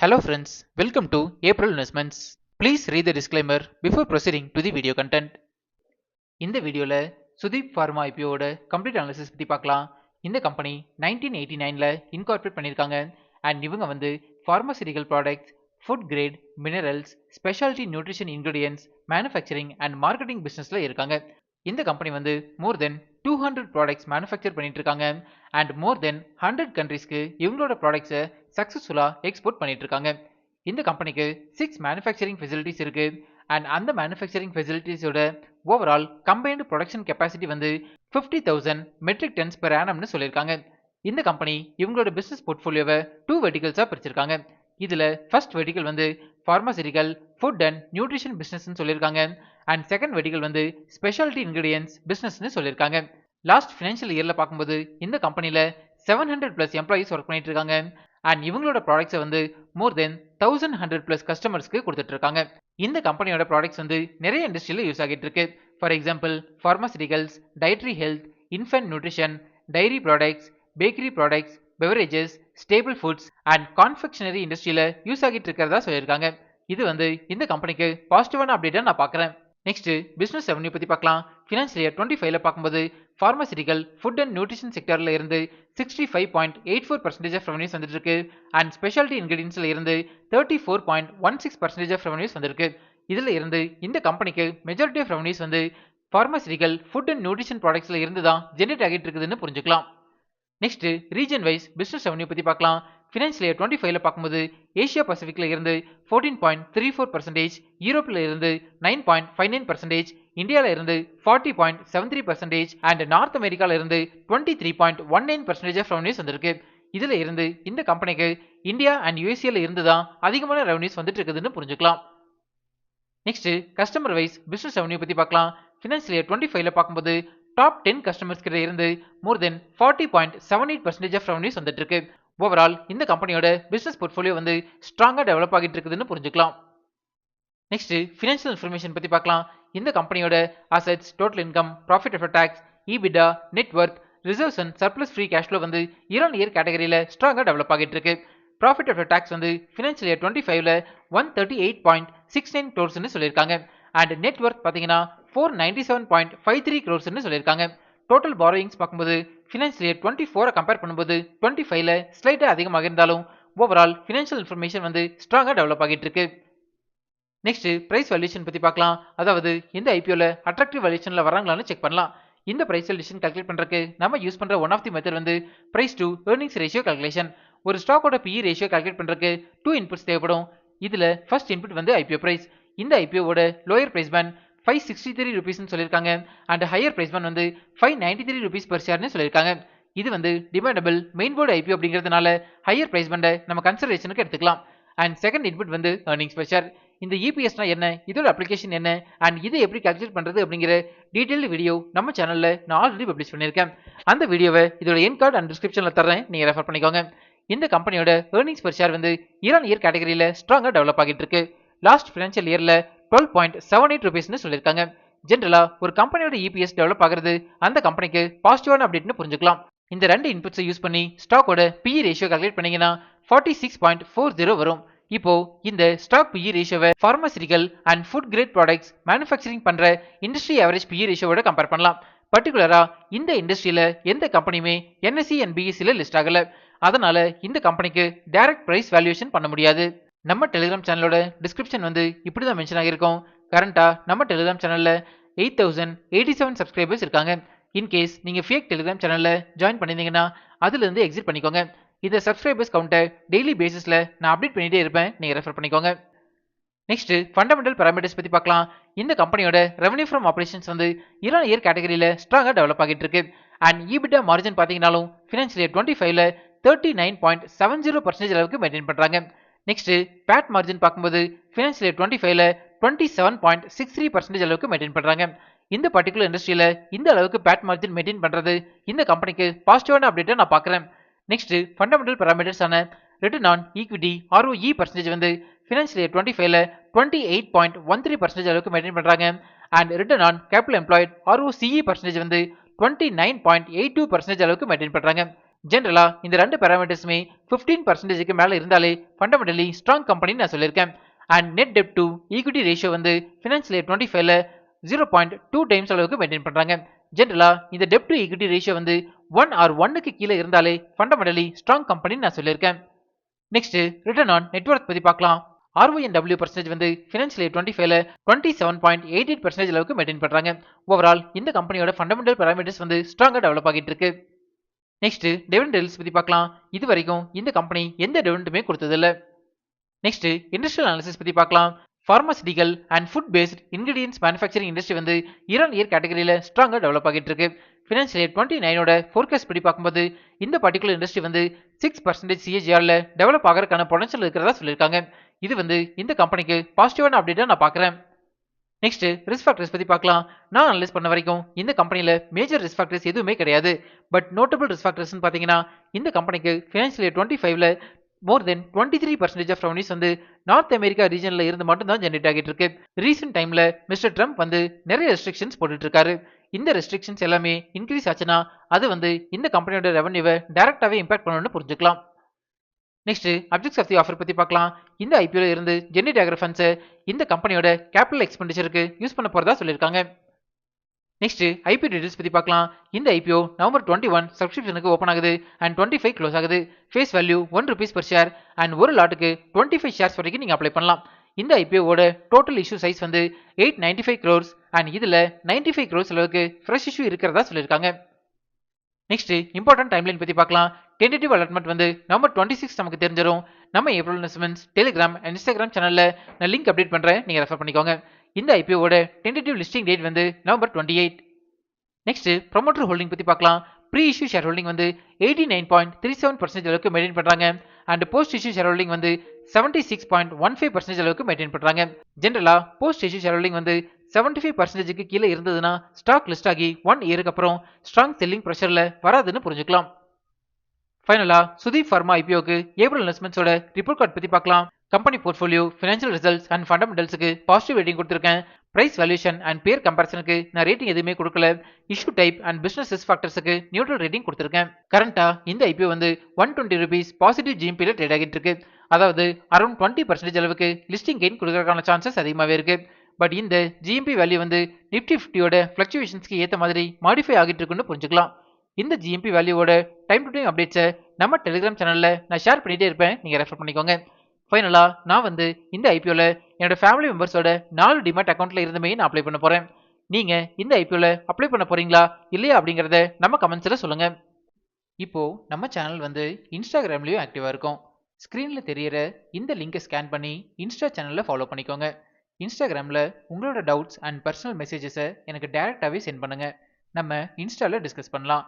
Hello friends, welcome to April Investments. Please read the disclaimer before proceeding to the video content. இந்த வீடியோல Sudeep pharma ஐபிஓட complete analysis பத்தி பார்க்கலாம். இந்த company 1989ல incorporate பண்ணிருக்காங்க and இவங்க வந்து pharmaceutical products, food grade, minerals, speciality nutrition ingredients, manufacturing and marketing பிசினஸ்ல இருக்காங்க. இந்த கம்பெனி வந்து மோர் தென் 200 ப்ராடக்ட்ஸ் மேனுஃபேக்சர் பண்ணிட்டு இருக்காங்க அண்ட் மோர் தென் 100 கண்ட்ரீஸ்க்கு இவங்களோட ப்ராடக்ட்ஸை சக்சஸ்ஃபுல்லா எக்ஸ்போர்ட் பண்ணிட்டு இருக்காங்க. இந்த கம்பெனிக்கு 6 மேனுஃபேக்சரிங் ஃபெசிலிட்டிஸ் இருக்கு அண்ட் அந்த மேனுஃபேக்சரிங் ஃபெசிலிட்டிஸோட ஓவரால் கம்பைன்டு ப்ரொடக்ஷன் கெப்பாசிட்டி வந்து 50,000 மெட்ரிக் டன்ஸ் பெர் ஆனம்னு சொல்லியிருக்காங்க. இந்த கம்பெனி இவங்களோட பிசினஸ் போர்ட்ஃபோலியோவை 2 வெர்டிகல்ஸா பிரிச்சிருக்காங்க. இதுல ஃபர்ஸ்ட் வெர்டிகல் வந்து பார்மசூட்டிக்கல், ஃபுட் அண்ட் நியூட்ரிஷன் பிசினஸ்னு சொல்லியிருக்காங்க அண்ட் செகண்ட் வெர்டிகல் வந்து ஸ்பெஷாலிட்டி இன்கிரிடியன்ஸ் பிசினஸ்னு சொல்லியிருக்காங்க. லாஸ்ட் ஃபினான்ஷியல் இயர்ல பார்க்கும்போது இந்த கம்பெனில 700 பிளஸ் எம்ப்ளாயிஸ் ஒர்க் பண்ணிட்டு இருக்காங்க அண்ட் இவங்களோட ப்ராடக்ட்ஸை வந்து மோர் தென் 1100 பிளஸ் கஸ்டமர்ஸ்க்கு கொடுத்துட்டு இருக்காங்க. இந்த கம்பெனியோட ப்ராடக்ட்ஸ் வந்து நிறைய இண்டஸ்ட்ரியில யூஸ் ஆகிட்டு இருக்கு. For example pharmaceuticals, dietary health, infant nutrition, diary products, bakery products, beverages, stable foods and confectionery இண்டஸ்ட்ரியில யூஸ் ஆகிட்டு இருக்கிறதா சொல்லியிருக்காங்க. இது வந்து இந்த கம்பெனிக்கு பாசிட்டிவான அப்டேட்டா நான் பார்க்குறேன். நெக்ஸ்ட் பிசினஸ் ரெவன்யூ பத்தி பார்க்கலாம். ஃபினான்ஷியல் இயர் 25ல பார்க்கும்போது பார்மசூட்டிக்கல், ஃபுட் அண்ட் நியூட்ரிஷன் செக்டர்ல இருந்து 65.84% ஆஃப் ரெவன்யூஸ் வந்துட்டு இருக்கு அண்ட் ஸ்பெஷாலிட்டி இன்கிரிடியன்ஸ்ல இருந்து 34.16% ஆஃப் ரெவன்யூஸ் வந்திருக்கு. இதுல இருந்து இந்த கம்பெனிக்கு மெஜாரிட்டி ஆஃப் ரெவன்யூஸ் வந்து பார்மசூட்டிக்கல், ஃபுட் அண்ட் நியூட்ரிஷன் ப்ராடக்ட்ஸ்ல இருந்து தான் ஜெனரேட் ஆகிட்டு இருக்குதுன்னு புரிஞ்சுக்கலாம். Next region wise business revenue பத்தி பார்க்கலாம். ஃபினான்ஷியல் இயர் 25ல பார்க்கும்போது ஏசியா பசிபிக்ல இருந்து 14.34%, யூரோப்ல இருந்து 9.59%, இந்தியால இருந்து 40.73% அண்ட் நார்த் அமெரிக்கால இருந்து 23.19% ஆஃப் ரெவன்யூஸ் வந்திருக்கு. இதுல இருந்து இந்த கம்பெனிக்கு இந்தியா அண்ட் யூஎஸ்ஏல இருந்து தான் அதிகமான ரெவன்யூஸ் வந்துட்டு இருக்குதுன்னு புரிஞ்சுக்கலாம். Next customer wise business revenue பத்தி பார்க்கலாம். ஃபினான்ஷியல் இயர் 25ல பார்க்கும்போது டாப் 10 கஸ்டமர்ஸ் கிட்ட இருந்து மோர் தென் 40.78% ஆஃப் ரெவன்யூஸ் வந்துட்டு இருக்கு. ஓவரால் இந்த கம்பெனியோட பிசினஸ் போர்ட்ஃபோலியோ வந்து ஸ்ட்ராங்கா டெவலப் ஆகிட்டு இருக்குதுன்னு புரிஞ்சுக்கலாம். நெக்ஸ்ட் ஃபினான்ஷியல் இன்ஃபர்மேஷன் பத்தி பார்க்கலாம். இந்த கம்பெனியோட assets, total income, profit after tax, EBITDA, net worth, reserves and surplus free cash flow வந்து இயர் கேட்டகரியில ஸ்ட்ராங்கா டெவலப் ஆகிட்டு இருக்கு. ப்ராஃபிட் ஆஃப்டர் டாக்ஸ் வந்து ஃபினான்ஷியல் இயர் 25ல 138.69 crores சொல்லியிருக்காங்க அண்ட் நெட் வொர்த் பாத்தீங்கன்னா 497.53 crores சொல்லியிருக்காங்க. டோட்டல் பாரோயிங்ஸ் பார்க்கும்போது ஃபினான்ஷியல் இயர் 24 கம்பேர் பண்ணும்போது 25ல ஸ்லைட்டா அதிகமாக இருந்தாலும் ஓவரால் ஃபினான்ஷியல் இன்ஃபர்மேஷன் வந்து ஸ்ட்ராங்கா டெவலப் ஆகிட்டு இருக்கு. நெக்ஸ்ட் பிரைஸ் வேல்யூஷன் பத்தி பார்க்கலாம். அதாவது இந்த ஐபிஓல அட்ராக்டிவ் வேல்யூஷன்ல வராங்களான்னு செக் பண்ணலாம். இந்த பிரைஸ் வேல்யூஷன் கால்குலேட் பண்றதுக்கு நம்ம யூஸ் பண்ற ஒன் ஆஃப் தி மெத்தட் வந்து price to earnings ratio calculation. ஒரு ஸ்டாக்கோட PE ரேஷியோ கால்குலேட் பண்றதுக்கு 2 இன்புட்ஸ் தேவைப்படும். இதுல ஃபர்ஸ்ட் இன்புட் வந்து ஐபிஓ பிரைஸ். இந்த ஐபிஓவோட லோயர் பிரைஸ் பேண்ட் 563 ரூபீஸ்னு சொல்லியிருக்காங்க அண்ட் ஹையர் பிரைஸ் பேண்ட் வந்து 593 ரூபீஸ் per ஷேர்னு சொல்லியிருக்காங்க. இது வந்து டிமாண்டபிள் மெயின் போர்டு ஐபிஓ அப்படிங்கிறதுனால ஹையர் பிரைஸ் பேண்டை நம்ம கன்சிடரேஷனுக்கு எடுத்துக்கலாம். அண்ட் செகண்ட் இன்புட் வந்து ஏர்னிங்ஸ் per ஷேர். இந்த இபிஎஸ்னா என்ன, இதோட அப்ளிகேஷன் என்ன அண்ட் இதை எப்படி கால்குலேட் பண்றது அப்படிங்கிற டீடைல்டு வீடியோ நம்ம சேனல்ல நான் ஆல்ரெடி பப்ளிஷ் பண்ணியிருக்கேன். அந்த வீடியோவை இதோட என் கார்டு அண்ட் டிஸ்கிரிப்ஷன்ல தரேன், நீங்க ரெஃபர் பண்ணிக்கோங்க. இந்த கம்பெனியோட ஏர்னிங்ஸ் per ஷேர் வந்து இயர் கேட்டகரியில ஸ்ட்ராங்கா டெவலப் ஆகிட்டு இருக்கு. லாஸ்ட் ஃபினான்ஷியல் இயர்ல 12.78 ரூபீஸ்னு சொல்லியிருக்காங்க. ஜென்ரலா ஒரு கம்பெனியோட இபிஎஸ் டெவலப் ஆகிறது அந்த கம்பெனிக்கு பாசிட்டிவான அப்டேட்னு புரிஞ்சுக்கலாம். இந்த ரெண்டு இன்புட்ஸை யூஸ் பண்ணி ஸ்டாக்கோட PE ரேஷியோ கால்குலேட் பண்ணீங்கன்னா 46.40 வரும். இப்போ இந்த ஸ்டாக் PE ரேஷியோவை pharmaceutical and food grade products manufacturing பண்ற இண்டஸ்ட்ரி ஆவரேஜ் PE ரேஷியோவோட கம்பேர் பண்ணலாம். பர்டிகுலரா இந்த இண்டஸ்ட்ரியில எந்த கம்பெனியுமே NSE and BSEல லிஸ்ட் ஆகல. அதனால இந்த கம்பெனிக்கு டைரக்ட் பிரைஸ் வேல்யூவேஷன் பண்ண முடியாது. நம்ம டெலிகிராம் சேனலோட டிஸ்கிரிப்ஷன் வந்து இப்படிதான் மென்ஷன் ஆகியிருக்கும். கரண்டா நம்ம டெலிகிராம் சேனல்ல 8087 சப்ஸ்கிரைபர்ஸ் இருக்காங்க. இன்கேஸ் நீங்க ஃபேக் டெலிகிராம் சேனல்ல ஜாயின் பண்ணிருந்தீங்கன்னா அதுல இருந்து எக்ஸிட் பண்ணிக்கோங்க. இந்த சப்ஸ்கிரைபர்ஸ் கவுண்டை டெய்லி பேசிஸ்ல நான் அப்டேட் பண்ணிட்டே இருப்பேன், நீங்க ரெஃபர் பண்ணிக்கோங்க. நெக்ஸ்ட் ஃபண்டமெண்டல் பாராமீட்டர்ஸ் பத்தி பார்க்கலாம். இந்த கம்பெனியோட ரெவன்யூ ஃப்ரம் ஆபரேஷன்ஸ் வந்து இயர் கேட்டகரியில ஸ்ட்ராங்கா டெவலப் ஆகிட்டு இருக்கு அண்ட் EBITDA மார்ஜின் பாத்தீங்கன்னாலும் ஃபினான்ஷியல் இயர் 25ல 39.70% அளவுக்கு மெயின்டைன் பண்றாங்க. நெக்ஸ்ட் பேட் மார்ஜின் பார்க்கும்போது ஃபினான்ஷியல் இயர் 25ல 27.63% அளவுக்கு மெயின்டைன் பண்றாங்க. இந்த பர்டிகுலர் இண்டஸ்ட்ரியில இந்த அளவுக்கு பேட் மார்ஜின் மெயின்டைன் பண்றது இந்த கம்பெனிக்கு பாசிட்டிவான அப்டேட்டா நான் பார்க்குறேன். நெக்ஸ்ட் ஃபண்டமெண்டல் பாராமீட்டர்ஸ் ஆன return on equity ROE percentage வந்து ஃபினான்ஷியல் இயர் 25ல 28.13% அளவுக்கு மெயின்டைன் பண்றாங்க and return on capital employed ROCE percentage வந்து 29.82% அளவுக்கு மெயின்டைன் பண்றாங்க. ஜெனரலா இந்த ரெண்டு பாராமீட்டர்ஸுமே 15%க்கு மேல இருந்தாலே ஃபண்டமெண்டலி ஸ்ட்ராங் கம்பெனின்னு நான் சொல்லியிருக்கேன். And net dept to equity ratio வந்து ஃபினான்ஷியல் இயர் 25ல 0.2 டைம்ஸ் அளவுக்கு மெயின்டைன் பண்றாங்க. ஜெனரலா இந்த டெப்ட் டு ஈக்விட்டி ரேஷியோ வந்து 1 ஆர் 1க்கு கீழே இருந்தாலே ஃபண்டமெண்டலி ஸ்ட்ராங் கம்பெனின்னு நான் சொல்லியிருக்கேன். நெக்ஸ்ட் ரிட்டர்ன் ஆன் நெட்வொர்க் பத்தி பார்க்கலாம். RONW பர்சன்டேஜ் வந்து ஃபினான்ஷியல் இயர் 25ல 27.88% அளவுக்கு மெயின்டைன் பண்றாங்க. ஓவரால் இந்த கம்பெனியோட ஃபண்டமெண்டல் பாராமீட்டர்ஸ் வந்து ஸ்ட்ராங்கா டெவலப் ஆகிட்டு இருக்கு. நெக்ஸ்ட் டிவிடெண்ட் ரிலீஸ் பத்தி பார்க்கலாம். இது வரைக்கும் இந்த கம்பெனி எந்த டிவிடெண்டுமே கொடுத்ததில்ல. நெக்ஸ்ட் இண்டஸ்ட்ரியல் அனாலிசிஸ் பத்தி பார்க்கலாம். Pharmaceutical and food based ingredients manufacturing industry வந்து இயர் கேட்டகரியில ஸ்ட்ராங்கா டெவலப் ஆகிட்டு இருக்கு. ஃபினான்ஷியல் இயர் 29ஓட ஃபோர்காஸ்ட் படி பார்க்கும்போது இந்த பர்டிகுலர் இண்டஸ்ட்ரி வந்து 6% CAGRல டெவலப் ஆகிறதுக்கான பொட்டன்ஷியல் இருக்கிறதா சொல்லியிருக்காங்க. இது வந்து இந்த கம்பெனிக்கு பாசிட்டிவான அப்டேட்டா நான் பார்க்குறேன். நெக்ஸ்ட் ரிஸ்க் ஃபேக்டர்ஸ் பத்தி பார்க்கலாம். நான் அனலைஸ் பண்ண வரைக்கும் இந்த கம்பெனில மேஜர் ரிஸ்க் ஃபேக்டர்ஸ் எதுவுமே கிடையாது. பட் நோட்டபிள் ரிஸ்க் ஃபேக்டர்ஸ் பாத்தீங்கன்னா இந்த கம்பெனிக்கு ஃபினான்ஷியல் இயர் 25ல மோர் தென் 23% ஆஃப் ரெவன்யூஸ் வந்து நார்த் அமெரிக்கா ரீஜன்ல இருந்து மட்டும் தான் ஜெனரேட் ஆகிட்டு இருக்கு. ரீசென்ட் டைம்ல மிஸ்டர் ட்ரம்ப் வந்து நிறைய ரெஸ்ட்ரிக்ஷன்ஸ் போட்டுட்டு இருக்காரு. இந்த ரெஸ்ட்ரிக்ஷன்ஸ் எல்லாமே இன்க்ரீஸ் ஆச்சுன்னா அது வந்து இந்த கம்பெனியோட ரெவன்யூவை டைரக்டாவே இம்பாக்ட் பண்ணணும்னு புரிஞ்சுக்கலாம். Next objects of the offer பத்தி பார்க்கலாம். இந்த ஐபிஓல இருந்து ஜெனரேட் ஆகிற ஃபண்ட்ஸை இந்த கம்பெனியோட கேபிட்டல் எக்ஸ்பெண்டிச்சருக்கு யூஸ் பண்ண போறதா சொல்லியிருக்காங்க. நெக்ஸ்ட் ஐபிஓ டீடைல்ஸ் பத்தி பார்க்கலாம். இந்த ஐபிஓ நவம்பர் 21 சப்ஸ்கிரிப்ஷனுக்கு ஓப்பன் ஆகுது அண்ட் 25 க்ளோஸ் ஆகுது. Face value ₹1 per share and ஒரு லாட்டுக்கு 25 ஷேர்ஸ் வரைக்கும் நீங்க அப்ளை பண்ணலாம். இந்த ஐபிஓவோட டோட்டல் இஷ்யூ சைஸ் வந்து 895 crores அண்ட் இதுல 95 crores அளவுக்கு ஃப்ரெஷ் இஷ்யூ இருக்கிறதா சொல்லியிருக்காங்க. நெக்ஸ்ட் இம்பார்ட்டன்ட் டைம்லைன் பத்தி பார்க்கலாம். டென்டேட்டிவ் அலாட்மெண்ட் வந்து நவம்பர் 26 நமக்கு தெரிஞ்சிடும். நம்ம April investments Telegram and Instagram சேனல்ல நான் லிங்க் அப்டேட் பண்றேன், நீங்க ரெஃபர் பண்ணிக்கோங்க. இந்த ஐபிஓவோட டென்டேட்டிவ் லிஸ்டிங் டேட் வந்து நவம்பர் 28. நெக்ஸ்ட் ப்ரொமோட்டர் ஹோல்டிங் பத்தி பார்க்கலாம். ப்ரீ இஷ்யூ ஷேர் ஹோல்டிங் வந்து 89.37% அளவுக்கு மெயின்டைன் பண்றாங்க and post issue share holding வந்து 76.15% அளவுக்கு மெயின்டைன் பண்றாங்க. ஜெனரலா போஸ்ட் இஷ்யூ ஷேர் ஹோல்டிங் வந்து 75%க்கு கீழே இருந்ததுன்னா ஸ்டாக் லிஸ்ட் ஆகி 1 இயருக்கு அப்புறம் ஸ்ட்ராங் செல்லிங் பிரஷர்ல வராதுன்னு புரிஞ்சுக்கலாம். ஃபைனலா சுதீப் ஃபார்மா ஐபிஓக்கு ஏப்ரல் இன்வெஸ்ட்மெண்ட்ஸோட ரிப்போர்ட் கார்டு பத்தி பார்க்கலாம். Company portfolio, financial results and ஃபண்டமெண்டல்ஸுக்கு பாசிட்டிவ் ரேட்டிங் கொடுத்திருக்கேன். பிரைஸ் வேல்யூஷன் அண்ட் பேர் கம்பேரிசனுக்கு நான் ரேட்டிங் எதுவுமே கொடுக்கல. Issue type and business risk ஃபேக்டர்ஸுக்கு நியூட்ரல் ரேட்டிங் கொடுத்திருக்கேன். கரண்டா இந்த ஐபிஓ வந்து ₹120 பாசிட்டிவ் ஜிஎம்பில ட்ரேட் ஆகிட்டு இருக்கு. அதாவது அரௌண்ட் 20% அளவுக்கு லிஸ்டிங் கெயின் கொடுக்கறதுக்கான சான்சஸ் அதிகமாகவே இருக்கு. பட் இந்த ஜிஎம்பி வேல்யூ வந்து நிப்டி 50யோட ஃபிளக்சுவேஷன்ஸ்க்கு ஏற்ற மாதிரி மாடிஃபை ஆகிட்டு இருக்குன்னு புரிஞ்சுக்கலாம். இந்த ஜிஎம்பி வேல்யூவோட டைம் டு டைம் அப்டேட்ஸை நம்ம டெலிகிராம் சேனல்ல நான் ஷேர் பண்ணிட்டே இருப்பேன், நீங்க ரெஃபர் பண்ணிக்கோங்க. ஃபைனலா நான் வந்து இந்த ஐபிஓல என்னோட ஃபேமிலி மெம்பர்ஸோட 4 டிமேட் அக்கௌண்ட்ல இருந்துமே நான் அப்ளை பண்ண போறேன். நீங்க இந்த ஐபிஓல அப்ளை பண்ண போறீங்களா இல்லையா அப்படிங்கறத நம்ம கமெண்ட்ஸ்ல சொல்லுங்க. இப்போ நம்ம சேனல் வந்து இன்ஸ்டாகிராம்லயும் ஆக்டிவா இருக்கும். ஸ்கிரீன்ல தெரியற இந்த லிங்கை ஸ்கேன் பண்ணி இன்ஸ்டா சேனல்ல ஃபாலோ பண்ணிக்கோங்க. இன்ஸ்டாகிராம்ல உங்களோட டவுட்ஸ் அண்ட் பர்சனல் மெசேஜஸை எனக்கு டைரக்டாவே சென்ட் பண்ணுங்க. நம்ம இன்ஸ்டால டிஸ்கஸ் பண்ணலாம்.